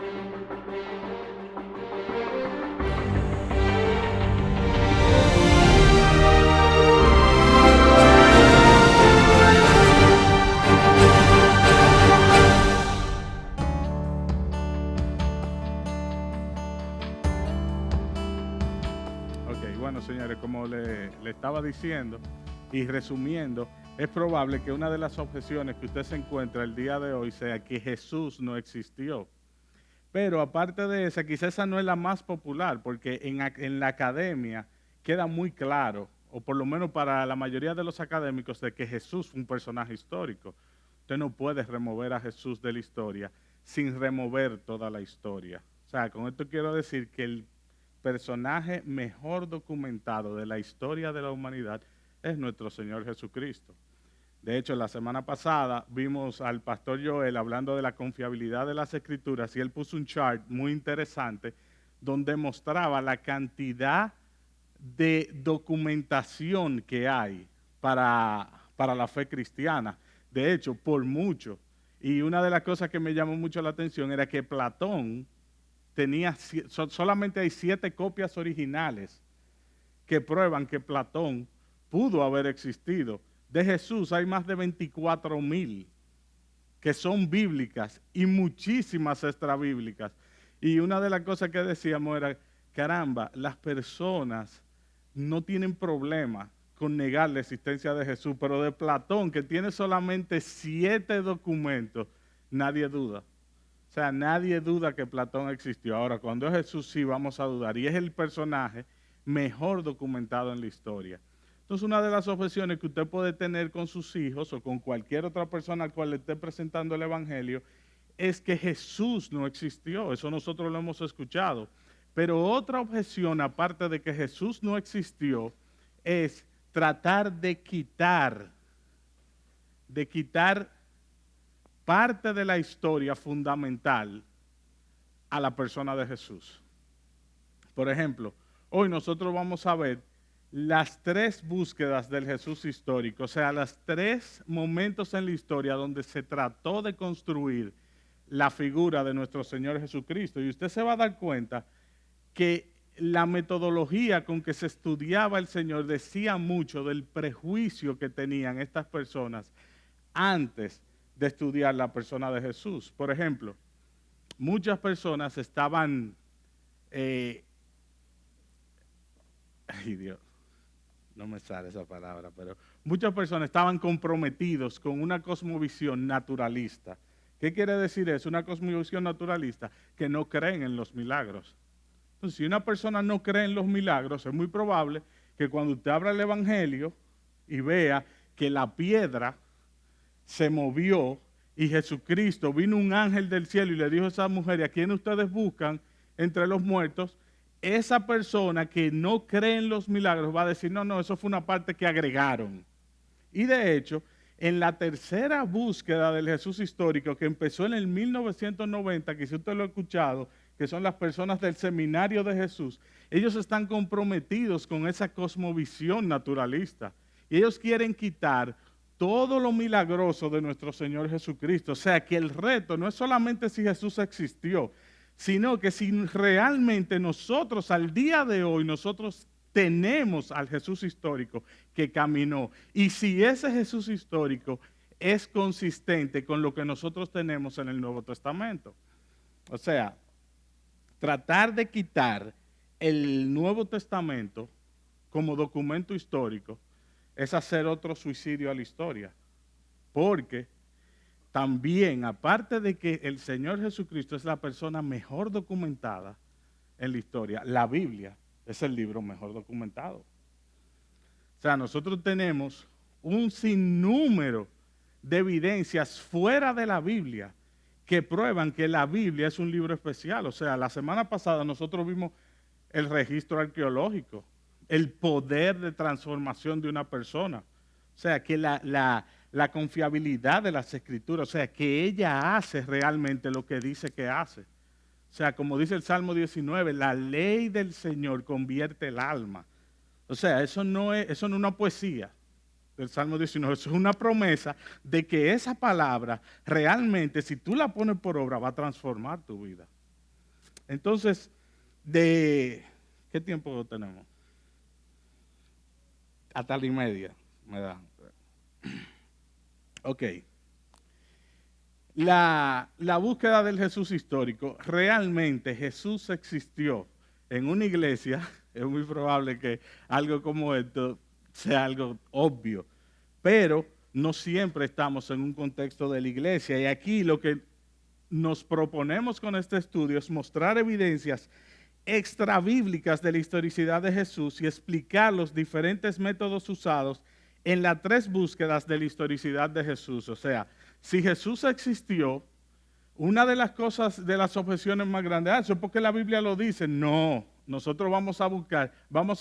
Ok, bueno, señores, como le estaba diciendo y resumiendo, es probable que una de las objeciones que usted se encuentra el día de hoy sea que Jesús no existió. Pero aparte de esa, quizás esa no es la más popular, porque en la academia queda muy claro, o por lo menos para la mayoría de los académicos, de que Jesús fue un personaje histórico. Usted no puede remover a Jesús de la historia sin remover toda la historia. O sea, con esto quiero decir que el personaje mejor documentado de la historia de la humanidad es nuestro Señor Jesucristo. De hecho, la semana pasada vimos al pastor Joel hablando de la confiabilidad de las escrituras y él puso un chart muy interesante donde mostraba la cantidad de documentación que hay para la fe cristiana. De hecho, por mucho. Y una de las cosas que me llamó mucho la atención era que Platón tenía, solamente hay 7 copias originales que prueban que Platón pudo haber existido. De Jesús hay más de 24,000 que son bíblicas y muchísimas extrabíblicas. Y una de las cosas que decíamos era, caramba, las personas no tienen problema con negar la existencia de Jesús, pero de Platón, que tiene solamente 7 documentos, nadie duda. O sea, nadie duda que Platón existió. Ahora, cuando es Jesús sí vamos a dudar. Y es el personaje mejor documentado en la historia. Entonces, una de las objeciones que usted puede tener con sus hijos o con cualquier otra persona al cual le esté presentando el Evangelio es que Jesús no existió. Eso nosotros lo hemos escuchado. Pero otra objeción, aparte de que Jesús no existió, es tratar de quitar parte de la historia fundamental a la persona de Jesús. Por ejemplo, hoy nosotros vamos a ver las 3 búsquedas del Jesús histórico, o sea, los 3 momentos en la historia donde se trató de construir la figura de nuestro Señor Jesucristo. Y usted se va a dar cuenta que la metodología con que se estudiaba el Señor decía mucho del prejuicio que tenían estas personas antes de estudiar la persona de Jesús. Por ejemplo, muchas personas estaban, ay Dios, no me sale esa palabra, pero muchas personas estaban comprometidos con una cosmovisión naturalista. ¿Qué quiere decir eso? Una cosmovisión naturalista que no creen en los milagros. Entonces, si una persona no cree en los milagros, es muy probable que cuando usted abra el Evangelio y vea que la piedra se movió y Jesucristo, vino un ángel del cielo y le dijo a esa mujer, ¿y a quién ustedes buscan entre los muertos? Esa persona que no cree en los milagros va a decir, no, eso fue una parte que agregaron. Y de hecho, en la tercera búsqueda del Jesús histórico, que empezó en el 1990, que si usted lo ha escuchado, que son las personas del Seminario de Jesús, ellos están comprometidos con esa cosmovisión naturalista. Y ellos quieren quitar todo lo milagroso de nuestro Señor Jesucristo. O sea, que el reto no es solamente si Jesús existió, sino que si realmente nosotros al día de hoy, nosotros tenemos al Jesús histórico que caminó. Y si ese Jesús histórico es consistente con lo que nosotros tenemos en el Nuevo Testamento. O sea, tratar de quitar el Nuevo Testamento como documento histórico es hacer otro suicidio a la historia. Porque también, aparte de que el Señor Jesucristo es la persona mejor documentada en la historia, la Biblia es el libro mejor documentado. O sea, nosotros tenemos un sinnúmero de evidencias fuera de la Biblia que prueban que la Biblia es un libro especial. O sea, la semana pasada nosotros vimos el registro arqueológico, el poder de transformación de una persona. O sea, que la confiabilidad de las escrituras, o sea, que ella hace realmente lo que dice que hace. O sea, como dice el Salmo 19, la ley del Señor convierte el alma. O sea, eso no es una poesía del Salmo 19, eso es una promesa de que esa palabra realmente, si tú la pones por obra, va a transformar tu vida. Entonces, ¿qué tiempo tenemos? Hasta la y media me da. Ok. La búsqueda del Jesús histórico, realmente Jesús existió en una iglesia, es muy probable que algo como esto sea algo obvio, pero no siempre estamos en un contexto de la iglesia. Y aquí lo que nos proponemos con este estudio es mostrar evidencias extrabíblicas de la historicidad de Jesús y explicar los diferentes métodos usados en las tres búsquedas de la historicidad de Jesús. O sea, si Jesús existió, una de las cosas, de las objeciones más grandes, eso es porque la Biblia lo dice. No, nosotros vamos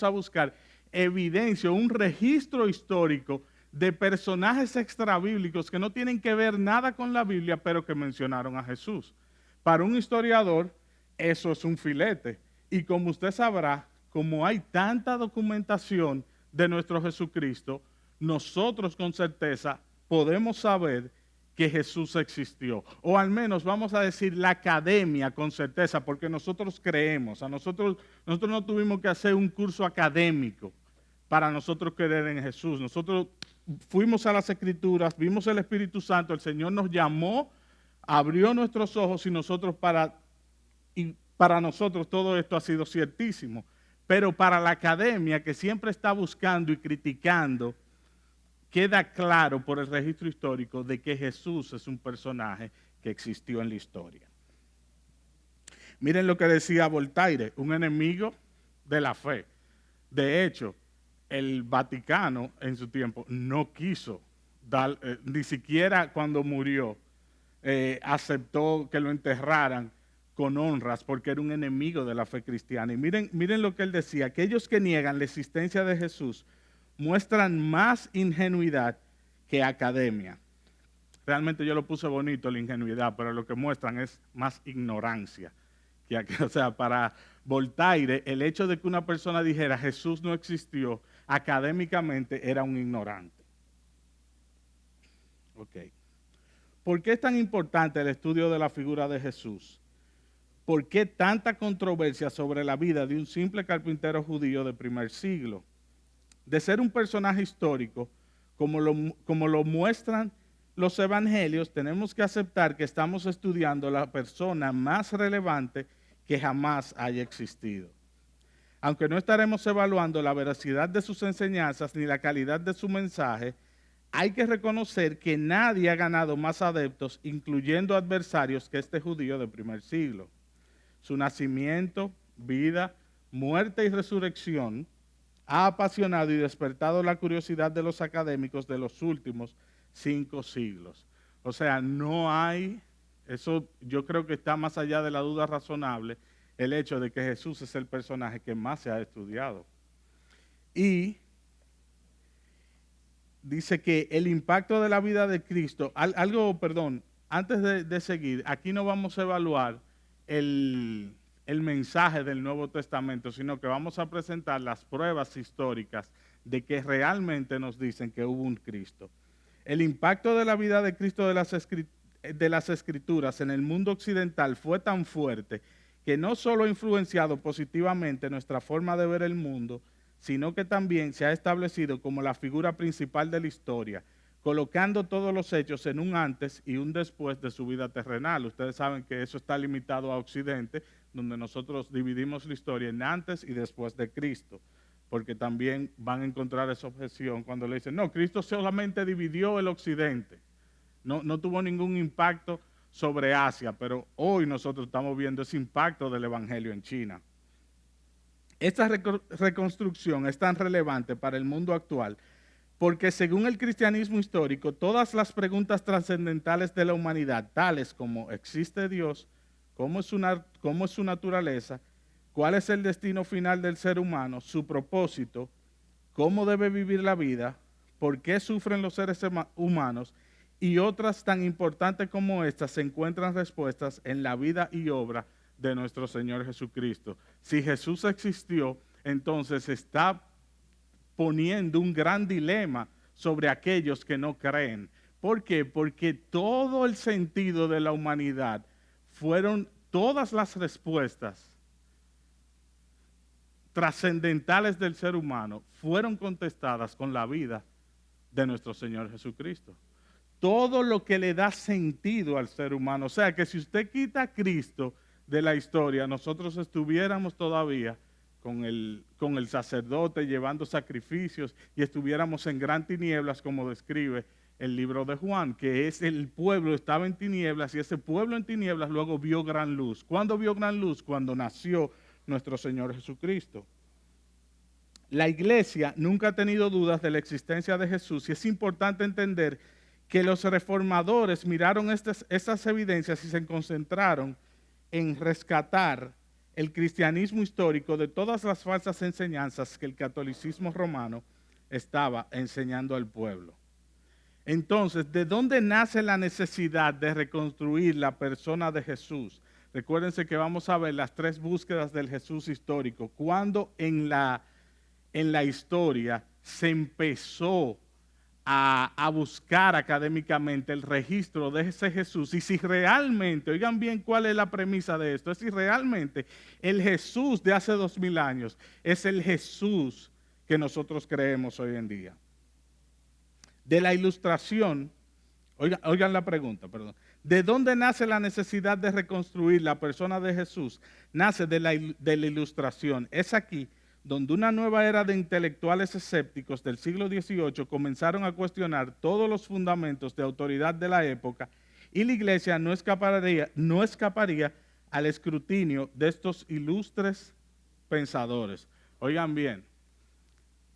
a buscar evidencia, un registro histórico de personajes extrabíblicos que no tienen que ver nada con la Biblia, pero que mencionaron a Jesús. Para un historiador, eso es un filete. Y como usted sabrá, como hay tanta documentación de nuestro Jesucristo, nosotros con certeza podemos saber que Jesús existió. O al menos vamos a decir la academia con certeza, porque nosotros creemos. Nosotros no tuvimos que hacer un curso académico para nosotros creer en Jesús. Nosotros fuimos a las Escrituras, vimos el Espíritu Santo, el Señor nos llamó, abrió nuestros ojos y para nosotros todo esto ha sido ciertísimo. Pero para la academia que siempre está buscando y criticando, queda claro por el registro histórico de que Jesús es un personaje que existió en la historia. Miren lo que decía Voltaire, un enemigo de la fe. De hecho, el Vaticano en su tiempo no quiso dar, ni siquiera cuando murió, aceptó que lo enterraran con honras porque era un enemigo de la fe cristiana. Y miren lo que él decía, aquellos que niegan la existencia de Jesús muestran más ingenuidad que academia. Realmente yo lo puse bonito, la ingenuidad, pero lo que muestran es más ignorancia. O sea, para Voltaire, el hecho de que una persona dijera Jesús no existió, académicamente era un ignorante. Ok. ¿Por qué es tan importante el estudio de la figura de Jesús? ¿Por qué tanta controversia sobre la vida de un simple carpintero judío de primer siglo? De ser un personaje histórico, como lo muestran los evangelios, tenemos que aceptar que estamos estudiando la persona más relevante que jamás haya existido. Aunque no estaremos evaluando la veracidad de sus enseñanzas ni la calidad de su mensaje, hay que reconocer que nadie ha ganado más adeptos, incluyendo adversarios, que este judío de primer siglo. Su nacimiento, vida, muerte y resurrección ha apasionado y despertado la curiosidad de los académicos de los últimos 5 siglos. O sea, no hay, eso yo creo que está más allá de la duda razonable, el hecho de que Jesús es el personaje que más se ha estudiado. Y dice que el impacto de la vida de Cristo, antes de seguir, aquí no vamos a evaluar el mensaje del Nuevo Testamento, sino que vamos a presentar las pruebas históricas de que realmente nos dicen que hubo un Cristo. El impacto de la vida de Cristo de las Escrituras en el mundo occidental fue tan fuerte que no solo ha influenciado positivamente nuestra forma de ver el mundo, sino que también se ha establecido como la figura principal de la historia, colocando todos los hechos en un antes y un después de su vida terrenal. Ustedes saben que eso está limitado a Occidente, donde nosotros dividimos la historia en antes y después de Cristo, porque también van a encontrar esa objeción cuando le dicen, no, Cristo solamente dividió el Occidente, no tuvo ningún impacto sobre Asia, pero hoy nosotros estamos viendo ese impacto del Evangelio en China. Esta reconstrucción es tan relevante para el mundo actual porque según el cristianismo histórico, todas las preguntas trascendentales de la humanidad, tales como ¿existe Dios? ¿Cómo es su naturaleza? ¿Cuál es el destino final del ser humano? ¿Su propósito? ¿Cómo debe vivir la vida? ¿Por qué sufren los seres humanos? Y otras tan importantes como estas se encuentran respuestas en la vida y obra de nuestro Señor Jesucristo. Si Jesús existió, entonces está poniendo un gran dilema sobre aquellos que no creen. ¿Por qué? Porque todo el sentido de la humanidad fueron todas las respuestas trascendentales del ser humano fueron contestadas con la vida de nuestro Señor Jesucristo. Todo lo que le da sentido al ser humano. O sea que si usted quita a Cristo de la historia, nosotros estuviéramos todavía con el sacerdote llevando sacrificios y estuviéramos en gran tinieblas, como describe el libro de Juan, que es el pueblo estaba en tinieblas y ese pueblo en tinieblas luego vio gran luz. ¿Cuándo vio gran luz? Cuando nació nuestro Señor Jesucristo. La iglesia nunca ha tenido dudas de la existencia de Jesús y es importante entender que los reformadores miraron estas evidencias y se concentraron en rescatar el cristianismo histórico de todas las falsas enseñanzas que el catolicismo romano estaba enseñando al pueblo. Entonces, ¿de dónde nace la necesidad de reconstruir la persona de Jesús? Recuérdense que vamos a ver las 3 búsquedas del Jesús histórico. Cuando en la historia se empezó a buscar académicamente el registro de ese Jesús y si realmente, oigan bien cuál es la premisa de esto, es si realmente el Jesús de hace 2000 años es el Jesús que nosotros creemos hoy en día. De la ilustración, oigan la pregunta, perdón. ¿De dónde nace la necesidad de reconstruir la persona de Jesús? Nace de la ilustración. Es aquí donde una nueva era de intelectuales escépticos del siglo XVIII comenzaron a cuestionar todos los fundamentos de autoridad de la época y la iglesia no escaparía al escrutinio de estos ilustres pensadores. Oigan bien,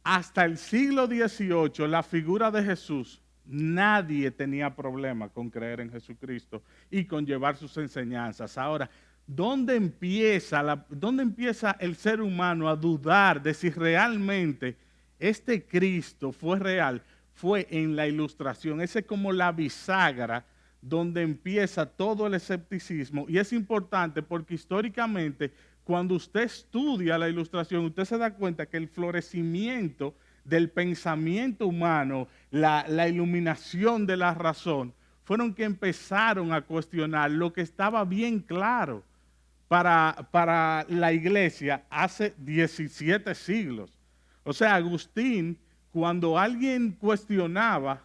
hasta el siglo XVIII la figura de Jesús, nadie tenía problema con creer en Jesucristo y con llevar sus enseñanzas. Ahora, ¿dónde empieza el ser humano a dudar de si realmente este Cristo fue real? Fue en la ilustración. Esa es como la bisagra donde empieza todo el escepticismo. Y es importante porque históricamente, cuando usted estudia la ilustración, usted se da cuenta que el florecimiento del pensamiento humano, la iluminación de la razón, fueron que empezaron a cuestionar lo que estaba bien claro para la iglesia hace 17 siglos. O sea, Agustín, cuando alguien cuestionaba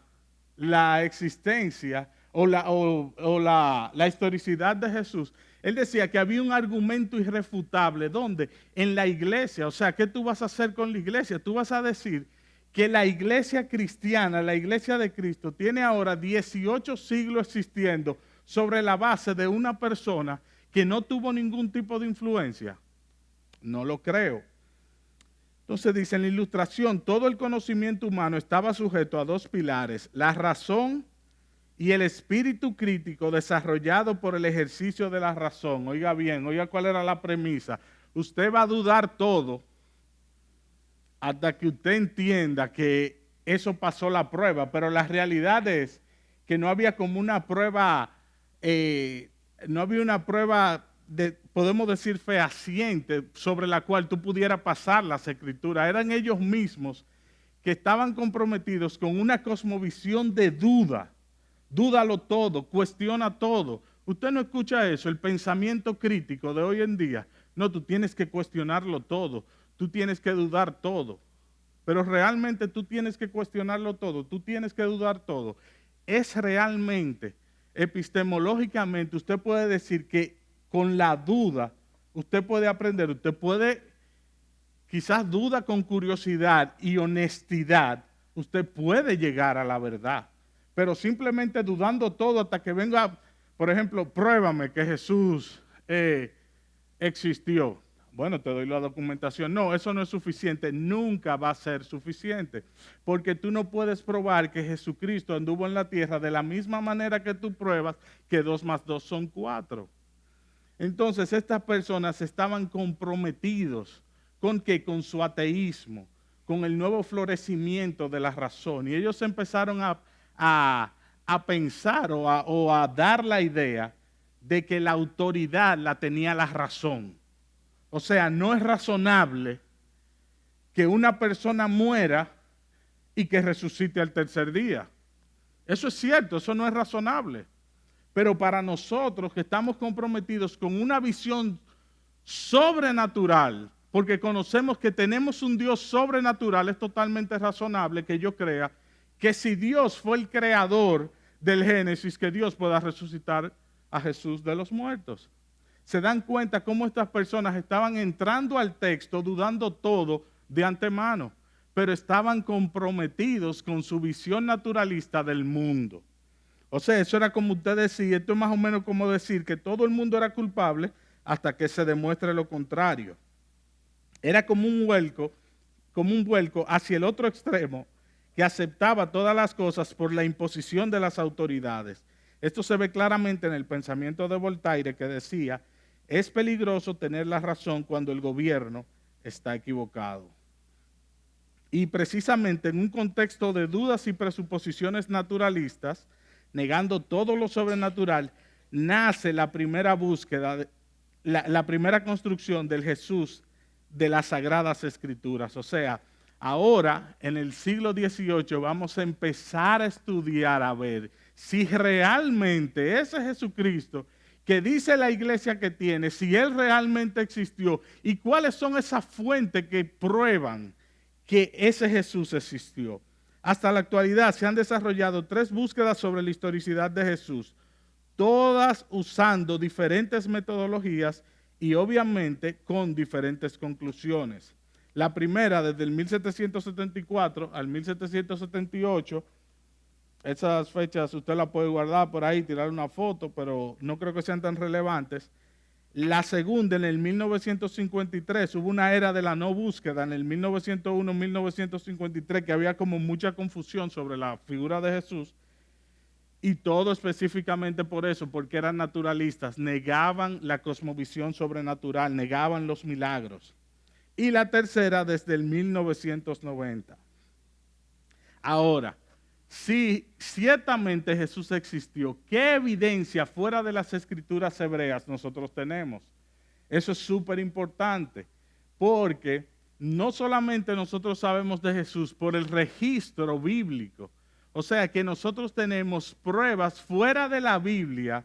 la existencia o la historicidad de Jesús, él decía que había un argumento irrefutable. ¿Dónde? En la iglesia. O sea, ¿qué tú vas a hacer con la iglesia? Tú vas a decir que la iglesia cristiana, la iglesia de Cristo, tiene ahora 18 siglos existiendo sobre la base de una persona que no tuvo ningún tipo de influencia. No lo creo. Entonces dice en la ilustración, todo el conocimiento humano estaba sujeto a 2 pilares, la razón y el espíritu crítico desarrollado por el ejercicio de la razón. Oiga bien, oiga cuál era la premisa. Usted va a dudar todo hasta que usted entienda que eso pasó la prueba, pero la realidad es que no había como una prueba, no había una prueba, podemos decir, fehaciente sobre la cual tú pudieras pasar las escrituras. Eran ellos mismos que estaban comprometidos con una cosmovisión de duda. Dúdalo todo, cuestiona todo. Usted no escucha eso, el pensamiento crítico de hoy en día. No, tú tienes que cuestionarlo todo, tú tienes que dudar todo. Pero realmente tú tienes que cuestionarlo todo, tú tienes que dudar todo. Es realmente, epistemológicamente, usted puede decir que con la duda usted puede aprender, usted puede, quizás duda con curiosidad y honestidad, usted puede llegar a la verdad. Pero simplemente dudando todo hasta que venga, por ejemplo, pruébame que Jesús existió. Bueno, te doy la documentación. No, eso no es suficiente, nunca va a ser suficiente. Porque tú no puedes probar que Jesucristo anduvo en la tierra de la misma manera que tú pruebas que 2 más 2 son 4. Entonces, estas personas estaban comprometidos ¿con qué? Con su ateísmo, con el nuevo florecimiento de la razón. Y ellos empezaron a pensar o a dar la idea de que la autoridad la tenía la razón. O sea, no es razonable que una persona muera y que resucite al tercer día. Eso es cierto, eso no es razonable. Pero para nosotros que estamos comprometidos con una visión sobrenatural, porque conocemos que tenemos un Dios sobrenatural, es totalmente razonable que yo crea que si Dios fue el creador del Génesis, que Dios pueda resucitar a Jesús de los muertos. Se dan cuenta cómo estas personas estaban entrando al texto dudando todo de antemano, pero estaban comprometidos con su visión naturalista del mundo. O sea, eso era como usted decía, esto es más o menos como decir que todo el mundo era culpable hasta que se demuestre lo contrario. Era como un vuelco hacia el otro extremo que aceptaba todas las cosas por la imposición de las autoridades. Esto se ve claramente en el pensamiento de Voltaire, que decía, es peligroso tener la razón cuando el gobierno está equivocado. Y precisamente en un contexto de dudas y presuposiciones naturalistas, negando todo lo sobrenatural, nace la primera búsqueda, la primera construcción del Jesús de las Sagradas Escrituras. O sea, ahora en el siglo XVIII vamos a empezar a estudiar, a ver si realmente ese Jesucristo que dice la iglesia que tiene, si Él realmente existió y cuáles son esas fuentes que prueban que ese Jesús existió. Hasta la actualidad se han desarrollado 3 búsquedas sobre la historicidad de Jesús, todas usando diferentes metodologías y obviamente con diferentes conclusiones. La primera, desde el 1774 al 1778, esas fechas usted las puede guardar por ahí, tirar una foto, pero no creo que sean tan relevantes. La segunda, en el 1953, hubo una era de la no búsqueda, en el 1901-1953, que había como mucha confusión sobre la figura de Jesús, y todo específicamente por eso, porque eran naturalistas, negaban la cosmovisión sobrenatural, negaban los milagros. Y la tercera, desde el 1990. Ahora, si ciertamente Jesús existió, ¿qué evidencia fuera de las escrituras hebreas nosotros tenemos? Eso es súper importante, porque no solamente nosotros sabemos de Jesús por el registro bíblico, o sea que nosotros tenemos pruebas fuera de la Biblia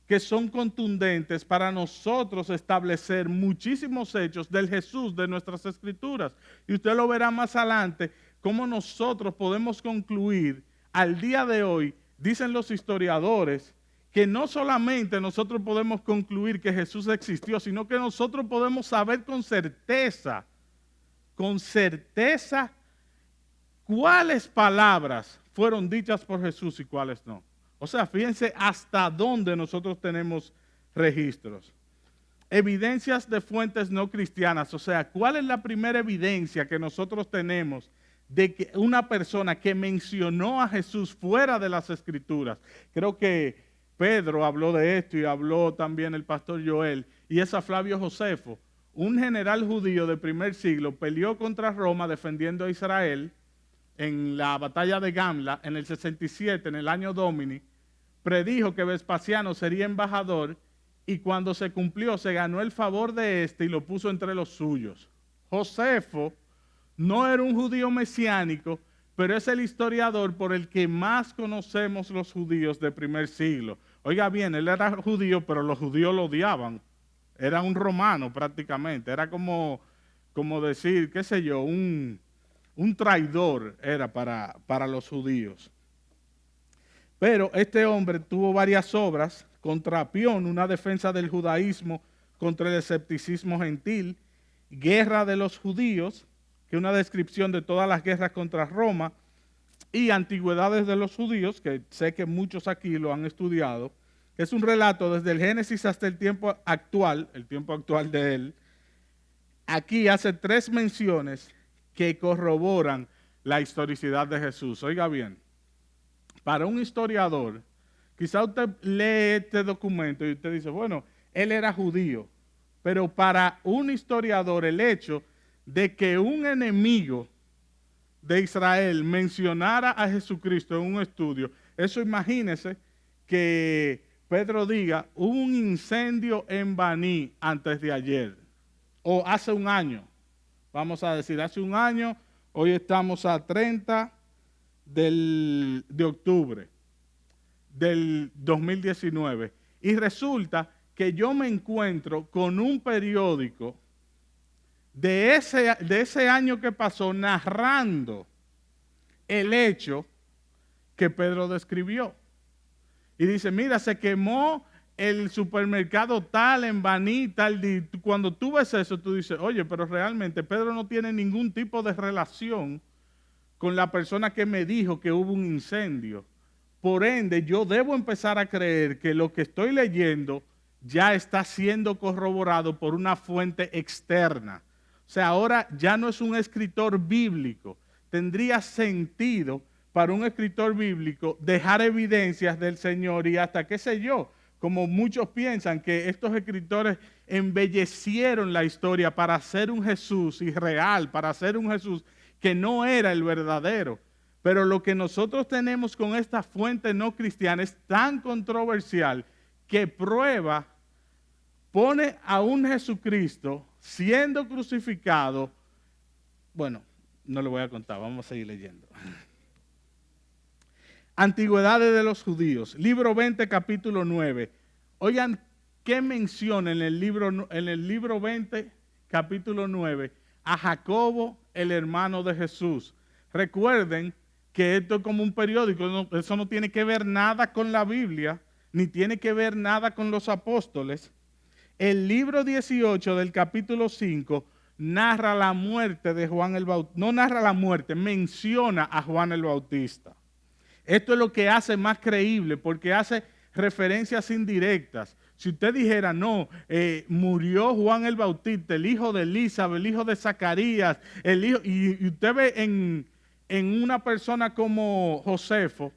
que son contundentes para nosotros establecer muchísimos hechos del Jesús de nuestras escrituras. Y usted lo verá más adelante, cómo nosotros podemos concluir al día de hoy, dicen los historiadores, que no solamente nosotros podemos concluir que Jesús existió, sino que nosotros podemos saber con certeza, cuáles palabras fueron dichas por Jesús y cuáles no. O sea, fíjense hasta dónde nosotros tenemos registros. Evidencias de fuentes no cristianas, o sea, ¿cuál es la primera evidencia que nosotros tenemos de que una persona que mencionó a Jesús fuera de las Escrituras? Creo que Pedro habló de esto y habló también el pastor Joel, y es a Flavio Josefo, un general judío del primer siglo, peleó contra Roma defendiendo a Israel en la batalla de Gamla en el 67, en el año Domini, predijo que Vespasiano sería embajador y cuando se cumplió se ganó el favor de este y lo puso entre los suyos. Josefo no era un judío mesiánico, pero es el historiador por el que más conocemos los judíos del primer siglo. Oiga bien, él era judío, pero los judíos lo odiaban. Era un romano prácticamente, era como decir, qué sé yo, un traidor era para los judíos. Pero este hombre tuvo varias obras, contra Pión, una defensa del judaísmo contra el escepticismo gentil, Guerra de los judíos, que es una descripción de todas las guerras contra Roma, y Antigüedades de los judíos, que sé que muchos aquí lo han estudiado, que es un relato desde el Génesis hasta el tiempo actual de él. Aquí hace 3 menciones que corroboran la historicidad de Jesús. Oiga bien, para un historiador, quizá usted lee este documento y usted dice, bueno, él era judío, pero para un historiador el hecho de que un enemigo de Israel mencionara a Jesucristo en un estudio, eso imagínese que Pedro diga, hubo un incendio en Baní antes de ayer, o hace un año, vamos a decir, hace un año, hoy estamos a 30 de octubre del 2019 y resulta que yo me encuentro con un periódico de ese año que pasó narrando el hecho que Pedro describió. Y dice, mira, se quemó el supermercado tal en Baní, tal. Y cuando tú ves eso, tú dices, oye, pero realmente Pedro no tiene ningún tipo de relación con la persona que me dijo que hubo un incendio. Por ende, yo debo empezar a creer que lo que estoy leyendo ya está siendo corroborado por una fuente externa. O sea, ahora ya no es un escritor bíblico. Tendría sentido para un escritor bíblico dejar evidencias del Señor y hasta qué sé yo, como muchos piensan que estos escritores embellecieron la historia para hacer un Jesús irreal, para hacer un Jesús que no era el verdadero. Pero lo que nosotros tenemos con esta fuente no cristiana es tan controversial que pone a un Jesucristo siendo crucificado. Bueno, no le voy a contar, vamos a seguir leyendo. Antigüedades de los judíos, libro 20, capítulo 9. Oigan, ¿qué menciona en el libro 20, capítulo 9? A Jacobo, el hermano de Jesús. Recuerden que esto es como un periódico, eso no tiene que ver nada con la Biblia, ni tiene que ver nada con los apóstoles. El libro 18 del capítulo 5 narra la muerte de Juan el Bautista. No narra la muerte, menciona a Juan el Bautista. Esto es lo que hace más creíble, porque hace referencias indirectas. Si usted dijera, no, murió Juan el Bautista, el hijo de Elizabeth, el hijo de Zacarías, y usted ve en una persona como Josefo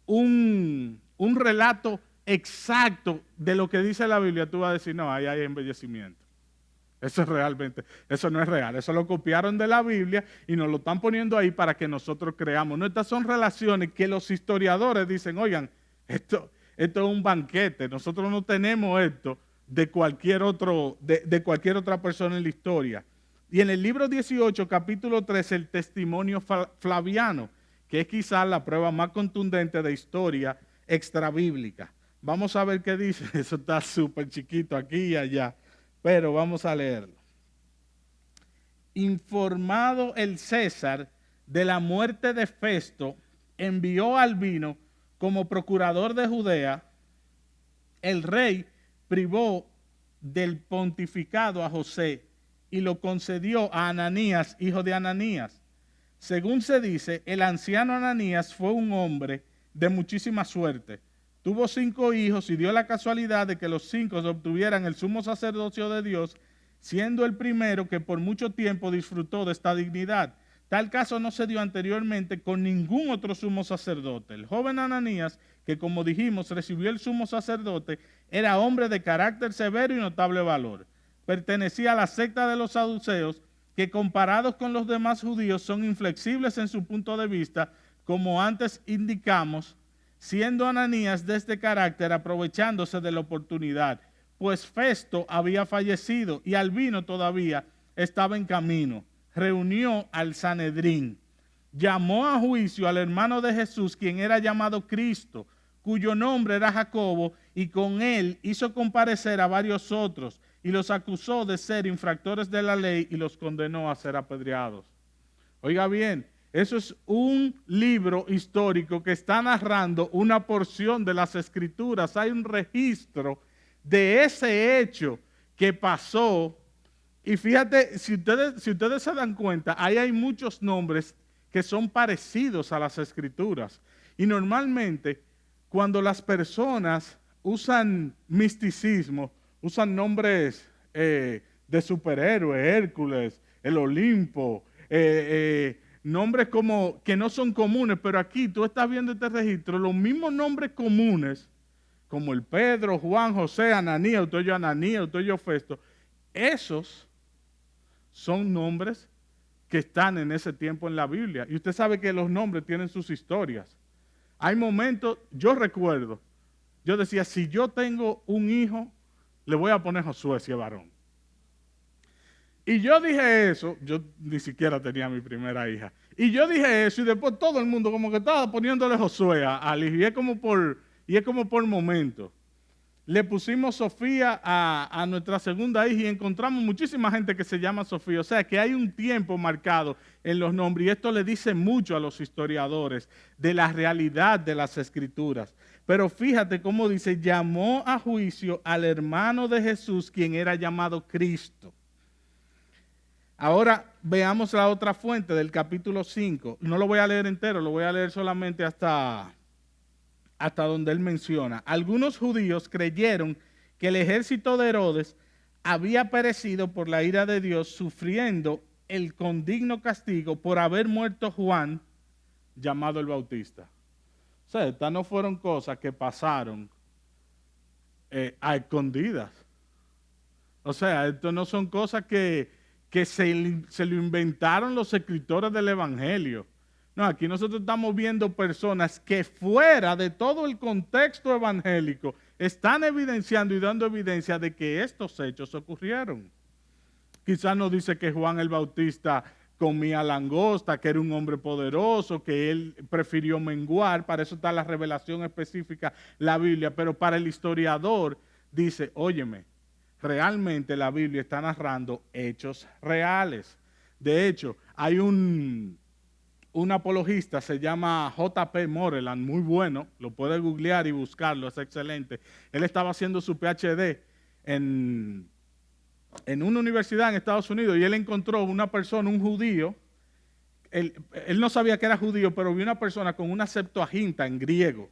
un relato exacto de lo que dice la Biblia, tú vas a decir, no, ahí hay embellecimiento. Eso no es real. Eso lo copiaron de la Biblia y nos lo están poniendo ahí para que nosotros creamos. No, estas son relaciones que los historiadores dicen, oigan, esto es un banquete. Nosotros no tenemos esto de cualquier otra persona en la historia. Y en el libro 18, capítulo 13, el testimonio flaviano, que es quizás la prueba más contundente de historia extrabíblica. Vamos a ver qué dice. Eso está súper chiquito aquí y allá. Pero vamos a leerlo. Informado el César de la muerte de Festo, envió a Albino como procurador de Judea. El rey privó del pontificado a José y lo concedió a Ananías, hijo de Ananías. Según se dice, el anciano Ananías fue un hombre de muchísima suerte. Tuvo 5 hijos y dio la casualidad de que los 5 obtuvieran el sumo sacerdocio de Dios, siendo el primero que por mucho tiempo disfrutó de esta dignidad. Tal caso no se dio anteriormente con ningún otro sumo sacerdote. El joven Ananías, que como dijimos recibió el sumo sacerdote, era hombre de carácter severo y notable valor. Pertenecía a la secta de los saduceos, que comparados con los demás judíos son inflexibles en su punto de vista, como antes indicamos, siendo Ananías de este carácter aprovechándose de la oportunidad, pues Festo había fallecido y Albino todavía estaba en camino. Reunió al Sanedrín, llamó a juicio al hermano de Jesús, quien era llamado Cristo, cuyo nombre era Jacobo, y con él hizo comparecer a varios otros, y los acusó de ser infractores de la ley y los condenó a ser apedreados. Oiga bien, eso es un libro histórico que está narrando una porción de las Escrituras. Hay un registro de ese hecho que pasó. Y fíjate, si ustedes se dan cuenta, ahí hay muchos nombres que son parecidos a las Escrituras. Y normalmente, cuando las personas usan misticismo, usan nombres de superhéroes, Hércules, el Olimpo, nombres como que no son comunes, pero aquí tú estás viendo este registro, los mismos nombres comunes, como el Pedro, Juan, José, Ananías, Autoyo Festo, esos son nombres que están en ese tiempo en la Biblia. Y usted sabe que los nombres tienen sus historias. Hay momentos, yo recuerdo, yo decía, si yo tengo un hijo, le voy a poner Josué si es varón. Y yo dije eso, yo ni siquiera tenía mi primera hija. Y yo dije eso y después todo el mundo como que estaba poniéndole Josué al hijo. Y es como por y es como por momentos. Le pusimos Sofía a nuestra segunda hija y encontramos muchísima gente que se llama Sofía. O sea que hay un tiempo marcado en los nombres y esto le dice mucho a los historiadores de la realidad de las escrituras. Pero fíjate cómo dice, llamó a juicio al hermano de Jesús, quien era llamado Cristo. Ahora veamos la otra fuente del capítulo 5. No lo voy a leer entero, lo voy a leer solamente hasta donde él menciona. Algunos judíos creyeron que el ejército de Herodes había perecido por la ira de Dios, sufriendo el condigno castigo por haber muerto Juan, llamado el Bautista. O sea, estas no fueron cosas que pasaron a escondidas. O sea, esto no son cosas que se lo inventaron los escritores del Evangelio. No, aquí nosotros estamos viendo personas que fuera de todo el contexto evangélico están evidenciando y dando evidencia de que estos hechos ocurrieron. Quizás nos dice que Juan el Bautista comía langosta, que era un hombre poderoso, que él prefirió menguar, para eso está la revelación específica, la Biblia, pero para el historiador dice, óyeme, realmente la Biblia está narrando hechos reales. De hecho, hay un apologista, se llama J.P. Moreland, muy bueno, lo puede googlear y buscarlo, es excelente. Él estaba haciendo su PhD en una universidad en Estados Unidos y él encontró una persona, un judío, él no sabía que era judío, pero vio una persona con una Septuaginta en griego.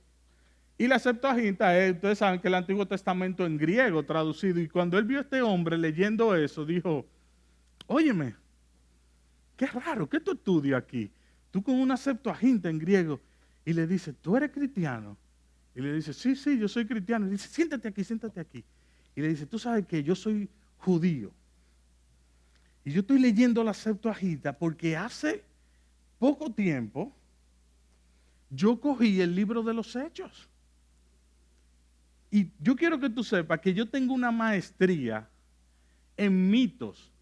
Y la Septuaginta es, ustedes saben que el Antiguo Testamento en griego traducido, y cuando él vio a este hombre leyendo eso, dijo, óyeme, qué raro, ¿qué tú estudias aquí? Tú con una Septuaginta en griego, y le dice, ¿tú eres cristiano? Y le dice, sí, yo soy cristiano. Y dice, siéntate aquí. Y le dice, tú sabes que yo soy judío. Y yo estoy leyendo la Septuaginta porque hace poco tiempo yo cogí el libro de los Hechos. Y yo quiero que tú sepas que yo tengo una maestría en mitos.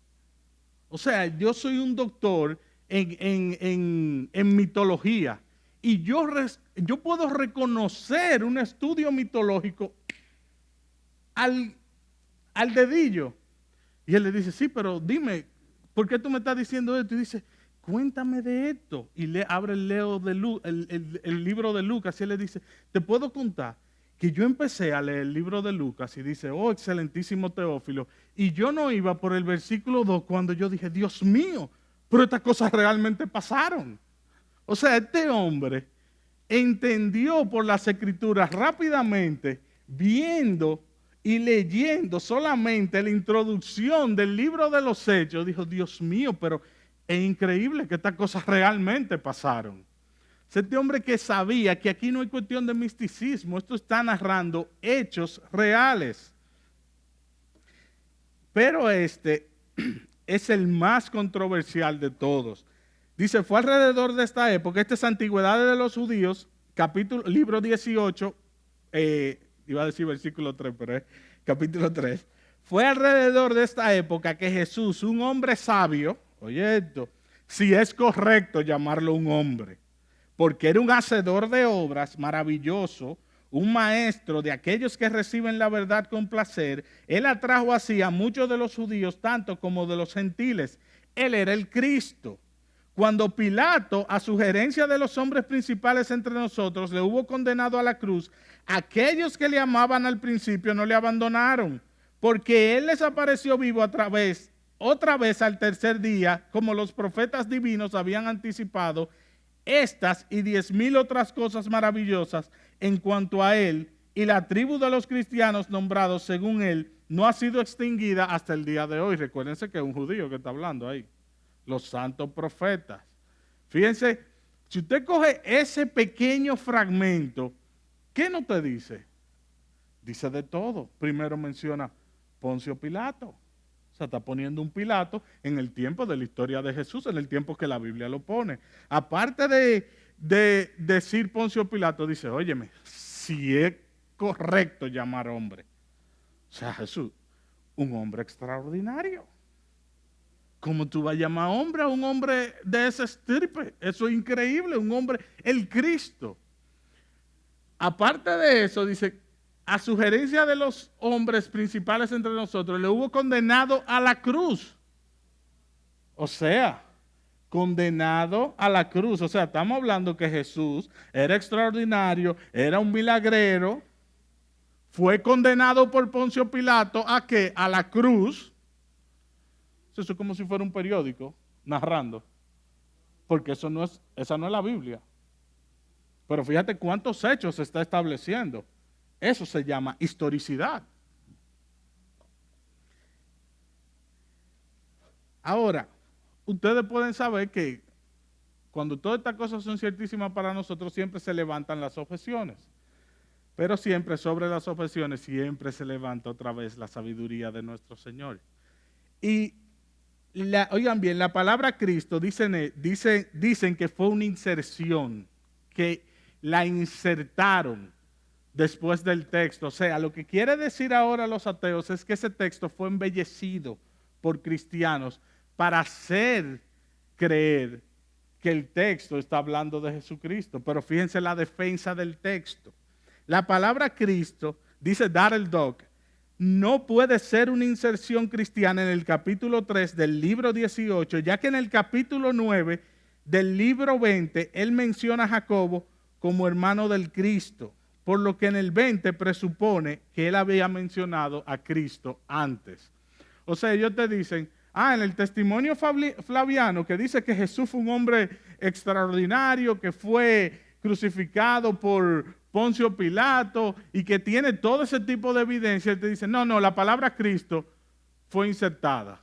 O sea, yo soy un doctor en mitología. Y yo puedo reconocer un estudio mitológico al dedillo. Y él le dice, sí, pero dime, ¿por qué tú me estás diciendo esto? Y dice, cuéntame de esto. Y le abre el libro de Lucas y él le dice, te puedo contar que yo empecé a leer el libro de Lucas y dice, oh, excelentísimo Teófilo, y yo no iba por el versículo 2 cuando yo dije, Dios mío, pero estas cosas realmente pasaron. O sea, este hombre entendió por las escrituras rápidamente, viendo y leyendo solamente la introducción del libro de los Hechos, dijo, Dios mío, pero es increíble que estas cosas realmente pasaron. Este hombre que sabía que aquí no hay cuestión de misticismo, esto está narrando hechos reales. Pero este es el más controversial de todos. Dice, fue alrededor de esta época, esta es Antigüedades de los Judíos, libro 18, iba a decir versículo 3, pero es capítulo 3. Fue alrededor de esta época que Jesús, un hombre sabio, oye esto, si es correcto llamarlo un hombre, porque era un hacedor de obras maravilloso, un maestro de aquellos que reciben la verdad con placer, él atrajo así a muchos de los judíos, tanto como de los gentiles. Él era el Cristo. Cuando Pilato, a sugerencia de los hombres principales entre nosotros, le hubo condenado a la cruz, aquellos que le amaban al principio no le abandonaron, porque él les apareció vivo otra vez al tercer día, como los profetas divinos habían anticipado, estas y 10,000 otras cosas maravillosas en cuanto a él, y la tribu de los cristianos nombrados según él no ha sido extinguida hasta el día de hoy. Recuérdense que es un judío que está hablando ahí. Los santos profetas. Fíjense, si usted coge ese pequeño fragmento, ¿qué no te dice? Dice de todo. Primero menciona Poncio Pilato. O sea, está poniendo un Pilato en el tiempo de la historia de Jesús, en el tiempo que la Biblia lo pone. Aparte de decir Poncio Pilato, dice, óyeme, si es correcto llamar hombre. O sea, Jesús, un hombre extraordinario. ¿Cómo tú vas a llamar hombre a un hombre de ese estirpe? Eso es increíble, un hombre, el Cristo. aparte de eso, dice, a sugerencia de los hombres principales entre nosotros, le hubo condenado a la cruz. O sea, condenado a la cruz. O sea, estamos hablando que Jesús era extraordinario, era un milagrero, fue condenado por Poncio Pilato ¿a qué? A la cruz. Eso es como si fuera un periódico narrando, porque esa no es la Biblia. Pero fíjate cuántos hechos se está estableciendo. Eso se llama historicidad. Ahora, ustedes pueden saber que cuando todas estas cosas son ciertísimas para nosotros, siempre se levantan las objeciones. Pero siempre sobre las objeciones, siempre se levanta otra vez la sabiduría de nuestro Señor. Y oigan bien, la palabra Cristo dicen que fue una inserción, que la insertaron después del texto. O sea, lo que quiere decir ahora los ateos es que ese texto fue embellecido por cristianos para hacer creer que el texto está hablando de Jesucristo. Pero fíjense la defensa del texto. La palabra Cristo, dice Darrell Dock, no puede ser una inserción cristiana en el capítulo 3 del libro 18, ya que en el capítulo 9 del libro 20, él menciona a Jacobo como hermano del Cristo, por lo que en el 20 presupone que él había mencionado a Cristo antes. O sea, ellos te dicen, en el testimonio flaviano que dice que Jesús fue un hombre extraordinario, que fue crucificado por Poncio Pilato y que tiene todo ese tipo de evidencia, él te dice, no, la palabra Cristo fue insertada.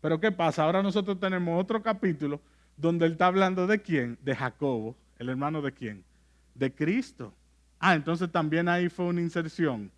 Pero ¿qué pasa? Ahora nosotros tenemos otro capítulo donde él está hablando de quién, de Jacobo, el hermano de quién, de Cristo. Entonces también ahí fue una inserción.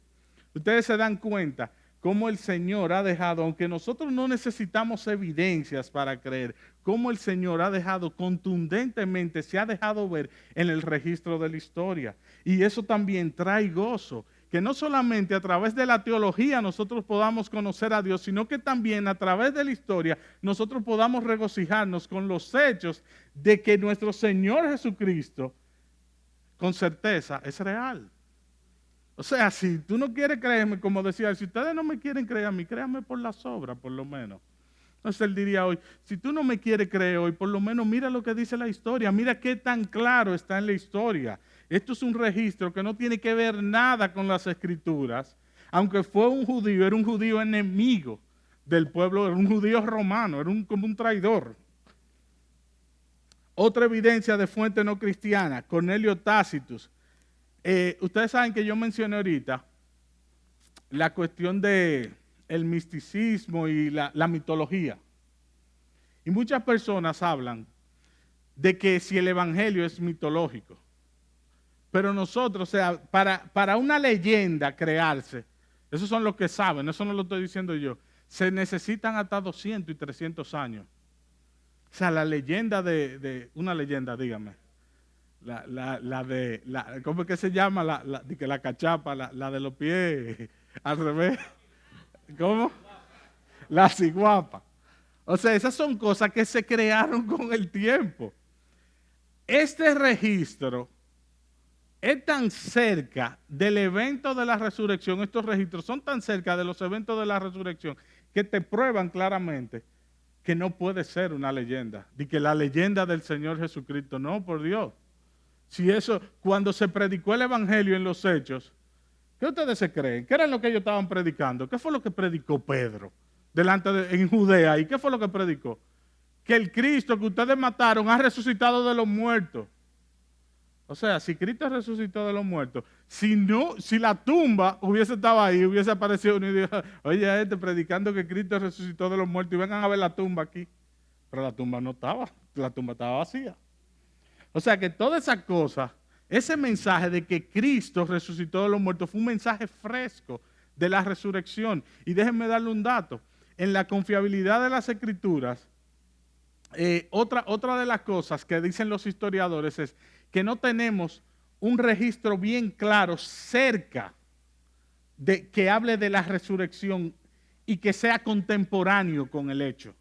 Ustedes se dan cuenta cómo el Señor ha dejado, aunque nosotros no necesitamos evidencias para creer, cómo el Señor ha dejado contundentemente, se ha dejado ver en el registro de la historia. Y eso también trae gozo, que no solamente a través de la teología nosotros podamos conocer a Dios, sino que también a través de la historia nosotros podamos regocijarnos con los hechos de que nuestro Señor Jesucristo, con certeza, es real. O sea, si tú no quieres creerme, como decía, si ustedes no me quieren creer a mí, créanme por las obras, por lo menos. Entonces él diría hoy, si tú no me quieres creer hoy, por lo menos mira lo que dice la historia, mira qué tan claro está en la historia. Esto es un registro que no tiene que ver nada con las escrituras, aunque fue un judío, era un judío enemigo del pueblo, era un judío romano, era como un traidor. Otra evidencia de fuente no cristiana, Cornelio Tácitus. Ustedes saben que yo mencioné ahorita la cuestión de el misticismo y la mitología. Y muchas personas hablan de que si el evangelio es mitológico. Pero nosotros, o sea, para una leyenda crearse, esos son los que saben, eso no lo estoy diciendo yo, se necesitan hasta 200 y 300 años. O sea, la leyenda de una leyenda, dígame. ¿Cómo es que se llama? La cachapa, la de los pies al revés. ¿Cómo? La ciguapa. O sea, esas son cosas que se crearon con el tiempo. Este registro es tan cerca del evento de la resurrección, estos registros son tan cerca de los eventos de la resurrección que te prueban claramente que no puede ser una leyenda, de que la leyenda del Señor Jesucristo, no, por Dios. Si eso, cuando se predicó el evangelio en los hechos, ¿qué ustedes se creen? ¿Qué era lo que ellos estaban predicando? ¿Qué fue lo que predicó Pedro en Judea? ¿Y qué fue lo que predicó? Que el Cristo que ustedes mataron ha resucitado de los muertos. O sea, si Cristo resucitó de los muertos, si la tumba hubiese estado ahí, hubiese aparecido uno y dijo, oye, predicando que Cristo resucitó de los muertos y vengan a ver la tumba aquí. Pero la tumba no estaba, la tumba estaba vacía. O sea que toda esa cosa, ese mensaje de que Cristo resucitó de los muertos fue un mensaje fresco de la resurrección. Y déjenme darle un dato. En la confiabilidad de las escrituras, otra de las cosas que dicen los historiadores es que no tenemos un registro bien claro cerca de que hable de la resurrección y que sea contemporáneo con el hecho.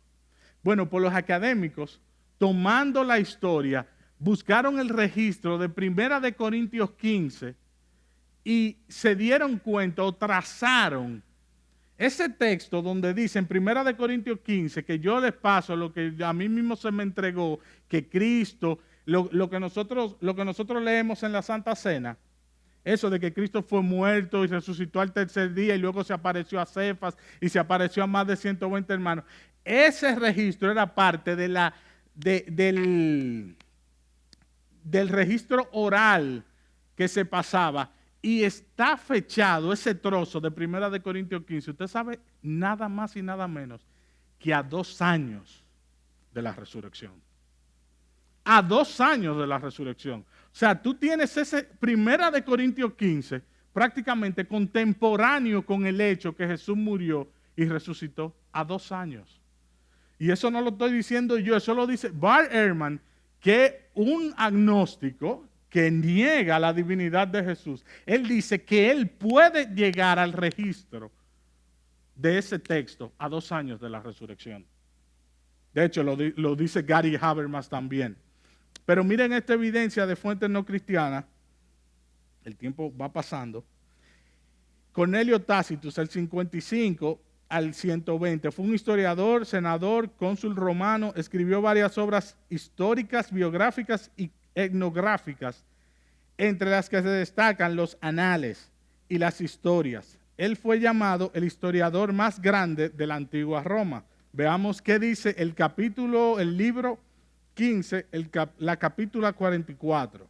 Bueno, por los académicos, tomando la historia, buscaron el registro de Primera de Corintios 15 y se dieron cuenta o trazaron ese texto donde dice en Primera de Corintios 15 que yo les paso lo que a mí mismo se me entregó, que Cristo, lo que nosotros leemos en la Santa Cena, eso de que Cristo fue muerto y resucitó al tercer día y luego se apareció a Cefas y se apareció a más de 120 hermanos. Ese registro era parte de del registro oral que se pasaba y está fechado ese trozo de Primera de Corintios 15. Usted sabe nada más y nada menos que a 2 años de la resurrección. A 2 años de la resurrección. O sea, tú tienes ese Primera de Corintios 15 prácticamente contemporáneo con el hecho que Jesús murió y resucitó a 2 años. Y eso no lo estoy diciendo yo, eso lo dice Bart Ehrman, que es un agnóstico que niega la divinidad de Jesús. Él dice que él puede llegar al registro de ese texto a 2 años de la resurrección. De hecho, lo dice Gary Habermas también. Pero miren esta evidencia de fuentes no cristianas. El tiempo va pasando. Cornelio Tácitus, el 55 al 120, fue un historiador, senador, cónsul romano, escribió varias obras históricas, biográficas y etnográficas, entre las que se destacan los anales y las historias. Él fue llamado el historiador más grande de la antigua Roma. Veamos qué dice el libro 15, la capítulo 44.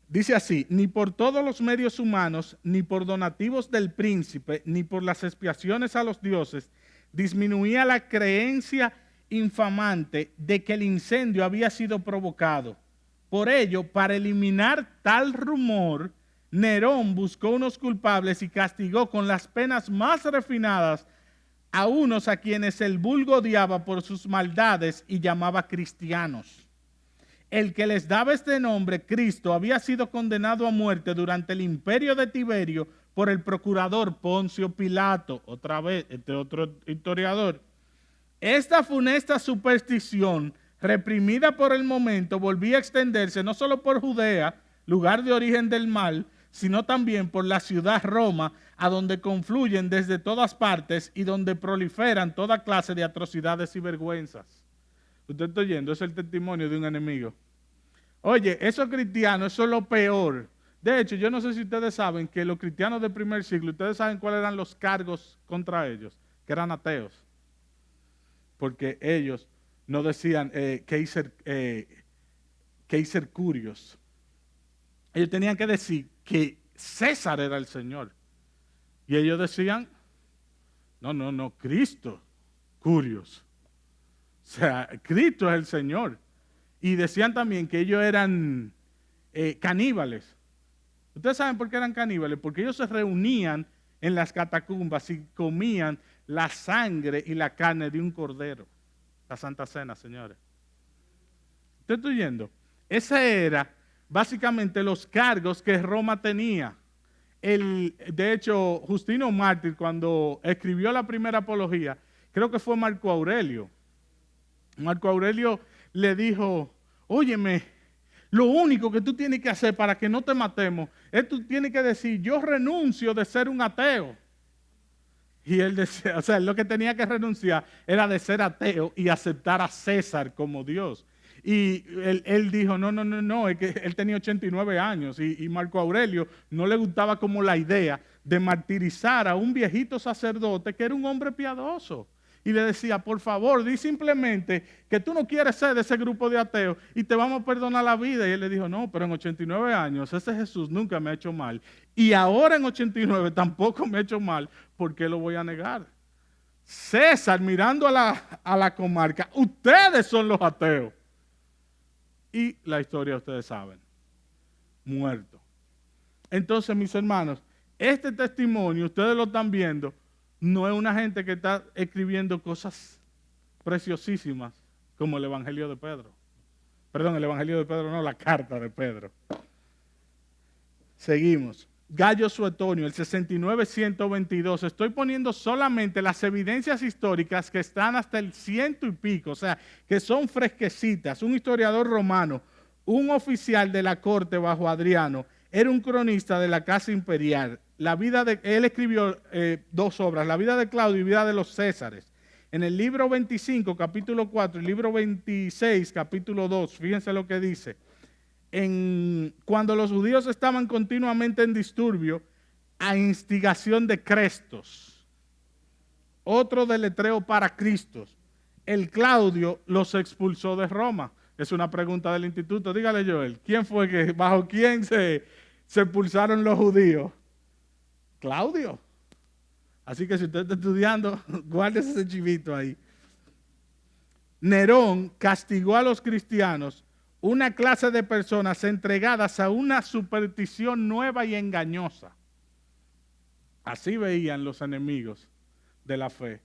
Dice así: ni por todos los medios humanos, ni por donativos del príncipe, ni por las expiaciones a los dioses, disminuía la creencia infamante de que el incendio había sido provocado. Por ello, para eliminar tal rumor, Nerón buscó unos culpables y castigó con las penas más refinadas a unos a quienes el vulgo odiaba por sus maldades y llamaba cristianos. El que les daba este nombre, Cristo, había sido condenado a muerte durante el imperio de Tiberio por el procurador Poncio Pilato, otra vez, este otro historiador. Esta funesta superstición, reprimida por el momento, volvía a extenderse no solo por Judea, lugar de origen del mal, sino también por la ciudad Roma, a donde confluyen desde todas partes y donde proliferan toda clase de atrocidades y vergüenzas. Usted está oyendo, es el testimonio de un enemigo. Oye, esos cristianos, eso es lo peor. De hecho, yo no sé si ustedes saben que los cristianos del primer siglo, ustedes saben cuáles eran los cargos contra ellos, que eran ateos. Porque ellos no decían Kaiser Curios. Ellos tenían que decir que César era el Señor. Y ellos decían, no, Cristo Curios. O sea, Cristo es el Señor. Y decían también que ellos eran caníbales. ¿Ustedes saben por qué eran caníbales? Porque ellos se reunían en las catacumbas y comían la sangre y la carne de un cordero. La Santa Cena, señores. ¿Usted está oyendo? Ese era básicamente los cargos que Roma tenía. De hecho, Justino Mártir, cuando escribió la primera apología, creo que fue Marco Aurelio. Marco Aurelio le dijo, óyeme, lo único que tú tienes que hacer para que no te matemos es tú tienes que decir, yo renuncio de ser un ateo. Y él decía, o sea, lo que tenía que renunciar era de ser ateo y aceptar a César como Dios. Y él dijo, no, es que él tenía 89 años y Marco Aurelio no le gustaba como la idea de martirizar a un viejito sacerdote que era un hombre piadoso. Y le decía, por favor, di simplemente que tú no quieres ser de ese grupo de ateos y te vamos a perdonar la vida. Y él le dijo, no, pero en 89 años ese Jesús nunca me ha hecho mal. Y ahora en 89 tampoco me ha hecho mal, ¿por qué lo voy a negar? César mirando a la comarca, ustedes son los ateos. Y la historia ustedes saben, muerto. Entonces, mis hermanos, este testimonio, ustedes lo están viendo, no es una gente que está escribiendo cosas preciosísimas como el Evangelio de Pedro. Perdón, el Evangelio de Pedro no, la carta de Pedro. Seguimos. Gallo Suetonio, el 69-122. Estoy poniendo solamente las evidencias históricas que están hasta el 100 y pico, o sea, que son fresquecitas. Un historiador romano, un oficial de la corte bajo Adriano, era un cronista de la casa imperial. Él escribió 2 obras, La vida de Claudio y Vida de los Césares. En el libro 25, capítulo 4, el libro 26, capítulo 2, fíjense lo que dice. Cuando los judíos estaban continuamente en disturbio, a instigación de Crestos, otro deletreo para Cristos, el Claudio los expulsó de Roma. Es una pregunta del instituto. Dígale, Joel, bajo quién se expulsaron los judíos? Claudio. Así que si usted está estudiando, guárdese ese chivito ahí. Nerón castigó a los cristianos, una clase de personas entregadas a una superstición nueva y engañosa. Así veían los enemigos de la fe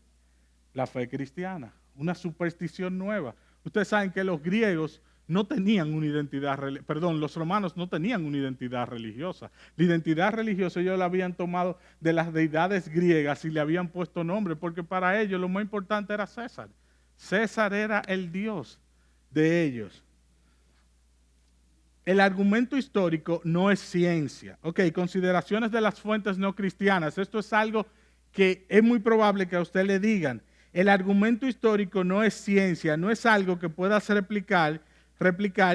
cristiana, una superstición nueva. Ustedes saben que los griegos no tenían una identidad, los romanos no tenían una identidad religiosa. La identidad religiosa ellos la habían tomado de las deidades griegas y le habían puesto nombre, porque para ellos lo más importante era César. César era el Dios de ellos. El argumento histórico no es ciencia. Ok, consideraciones de las fuentes no cristianas. Esto es algo que es muy probable que a usted le digan. El argumento histórico no es ciencia, no es algo que puedas replicar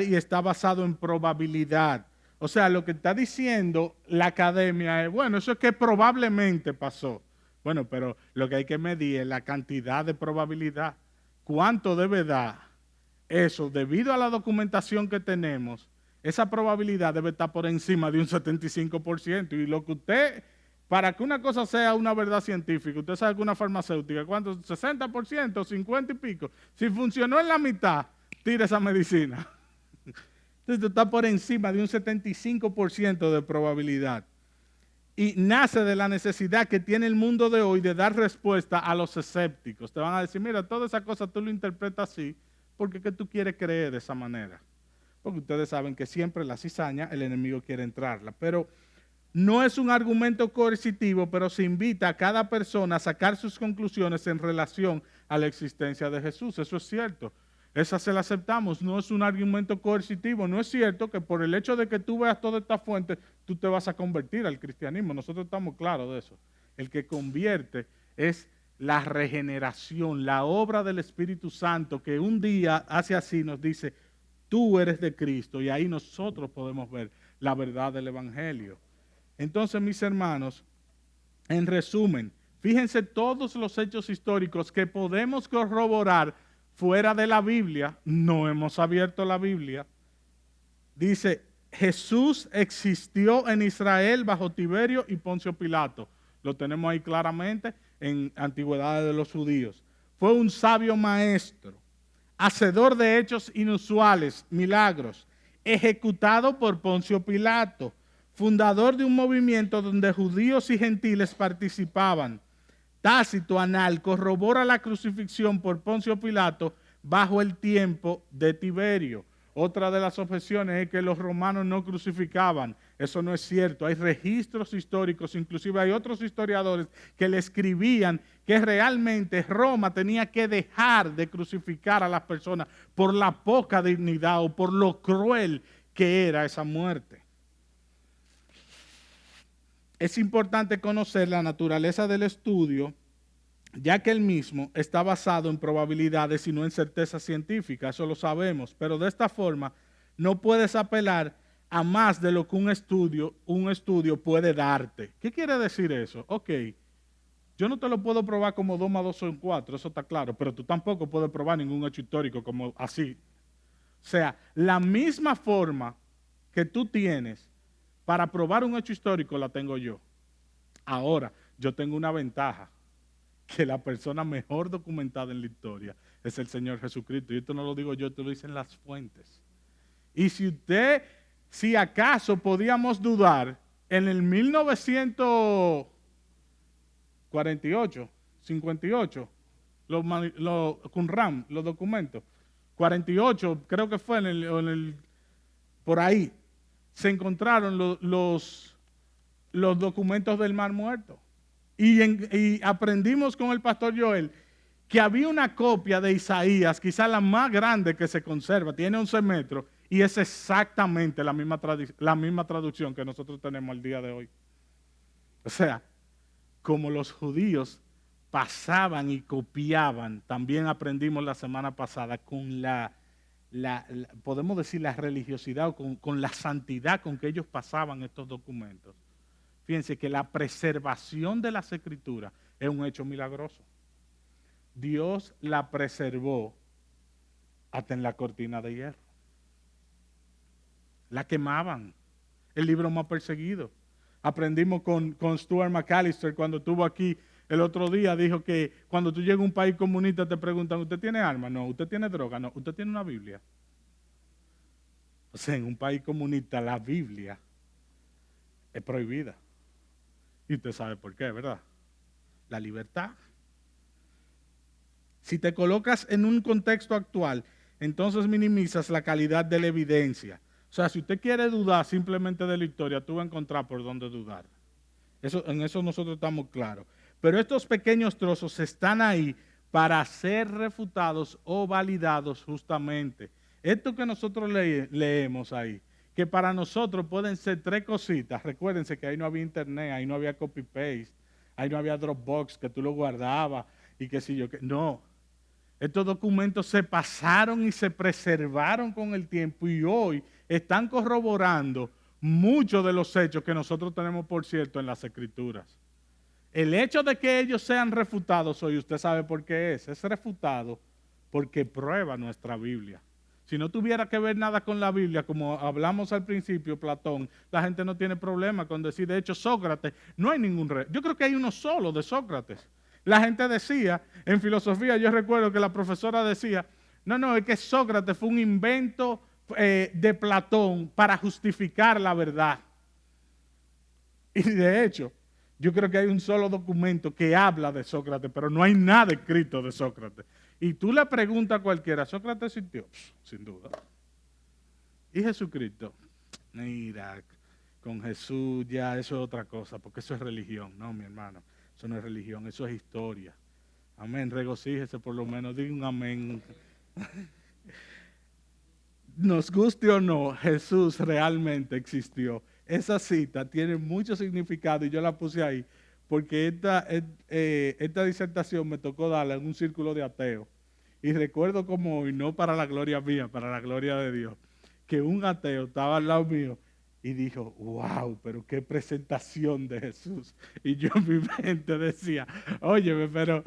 y está basado en probabilidad. O sea, lo que está diciendo la academia es, bueno, eso es que probablemente pasó. Bueno, pero lo que hay que medir es la cantidad de probabilidad. ¿Cuánto debe dar eso? Debido a la documentación que tenemos, esa probabilidad debe estar por encima de un 75%. Y lo que usted, para que una cosa sea una verdad científica, usted sabe que una farmacéutica, ¿cuánto? 60%, 50 y pico. Si funcionó en la mitad, tire esa medicina. Entonces está por encima de un 75% de probabilidad. Y nace de la necesidad que tiene el mundo de hoy de dar respuesta a los escépticos. Te van a decir, mira, toda esa cosa tú lo interpretas así, porque ¿qué tú quieres creer de esa manera? Porque ustedes saben que siempre la cizaña, el enemigo quiere entrarla. Pero no es un argumento coercitivo, pero se invita a cada persona a sacar sus conclusiones en relación a la existencia de Jesús. Eso es cierto. Esa se la aceptamos. No es un argumento coercitivo. No es cierto que por el hecho de que tú veas toda esta fuente, tú te vas a convertir al cristianismo. Nosotros estamos claros de eso. El que convierte es la regeneración, la obra del Espíritu Santo, que un día hace así, nos dice, tú eres de Cristo, y ahí nosotros podemos ver la verdad del Evangelio. Entonces, mis hermanos, en resumen, fíjense todos los hechos históricos que podemos corroborar fuera de la Biblia. No hemos abierto la Biblia. Dice, Jesús existió en Israel bajo Tiberio y Poncio Pilato. Lo tenemos ahí claramente en Antigüedades de los Judíos. Fue un sabio maestro, hacedor de hechos inusuales, milagros, ejecutado por Poncio Pilato, fundador de un movimiento donde judíos y gentiles participaban. Tácito Anal corrobora la crucifixión por Poncio Pilato bajo el tiempo de Tiberio. Otra de las objeciones es que los romanos no crucificaban. Eso no es cierto. Hay registros históricos, inclusive hay otros historiadores que le escribían que realmente Roma tenía que dejar de crucificar a las personas por la poca dignidad o por lo cruel que era esa muerte. Es importante conocer la naturaleza del estudio, ya que el mismo está basado en probabilidades y no en certeza científica, eso lo sabemos, pero de esta forma no puedes apelar a más de lo que un estudio puede darte. ¿Qué quiere decir eso? Ok, yo no te lo puedo probar como 2 más 2 son 4, eso está claro, pero tú tampoco puedes probar ningún hecho histórico como así. O sea, la misma forma que tú tienes para probar un hecho histórico la tengo yo. Ahora, yo tengo una ventaja, que la persona mejor documentada en la historia es el Señor Jesucristo. Y esto no lo digo yo, esto lo dicen las fuentes. Y si acaso podíamos dudar, en el 1948, 58, los Qumran, los documentos, 48, creo que fue por ahí, se encontraron los documentos del Mar Muerto. Y aprendimos con el pastor Joel que había una copia de Isaías, quizás la más grande que se conserva, tiene 11 metros, y es exactamente la misma traducción que nosotros tenemos el día de hoy. O sea, como los judíos pasaban y copiaban, también aprendimos la semana pasada con podemos decir la religiosidad o con la santidad con que ellos pasaban estos documentos. Fíjense que la preservación de las escrituras es un hecho milagroso. Dios la preservó hasta en la cortina de hierro. La quemaban. El libro más perseguido. Aprendimos con Stuart McAllister cuando estuvo aquí el otro día. Dijo que cuando tú llegas a un país comunista te preguntan, ¿usted tiene armas? No. ¿Usted tiene droga? No. ¿Usted tiene una Biblia? O sea, en un país comunista la Biblia es prohibida. Y usted sabe por qué, ¿verdad? La libertad. Si te colocas en un contexto actual, entonces minimizas la calidad de la evidencia. O sea, si usted quiere dudar simplemente de la historia, tú vas a encontrar por dónde dudar. En eso nosotros estamos claros. Pero estos pequeños trozos están ahí para ser refutados o validados justamente. Esto que nosotros leemos ahí, que para nosotros pueden ser 3 cositas. Recuérdense que ahí no había internet, ahí no había copy-paste, ahí no había Dropbox que tú lo guardabas y qué sé yo. No. Estos documentos se pasaron y se preservaron con el tiempo y hoy están corroborando muchos de los hechos que nosotros tenemos, por cierto, en las Escrituras. El hecho de que ellos sean refutados hoy, usted sabe por qué es refutado porque prueba nuestra Biblia. Si no tuviera que ver nada con la Biblia, como hablamos al principio, Platón, la gente no tiene problema con decir, de hecho, Sócrates, no hay ningún rey. Yo creo que hay uno solo de Sócrates. La gente decía, en filosofía, yo recuerdo que la profesora decía, no, es que Sócrates fue un invento de Platón para justificar la verdad. Y de hecho, yo creo que hay un solo documento que habla de Sócrates, pero no hay nada escrito de Sócrates. Y tú le preguntas a cualquiera, ¿Sócrates existió? Sin duda. ¿Y Jesucristo? Mira, con Jesús ya eso es otra cosa, porque eso es religión. No, mi hermano, eso no es religión, eso es historia. Amén, regocíjese por lo menos, diga un amén. Nos guste o no, Jesús realmente existió. Esa cita tiene mucho significado y yo la puse ahí porque esta disertación me tocó darla en un círculo de ateos. Y recuerdo como hoy, no para la gloria mía, para la gloria de Dios, que un ateo estaba al lado mío y dijo, wow, pero qué presentación de Jesús. Y yo en mi mente decía, óyeme, pero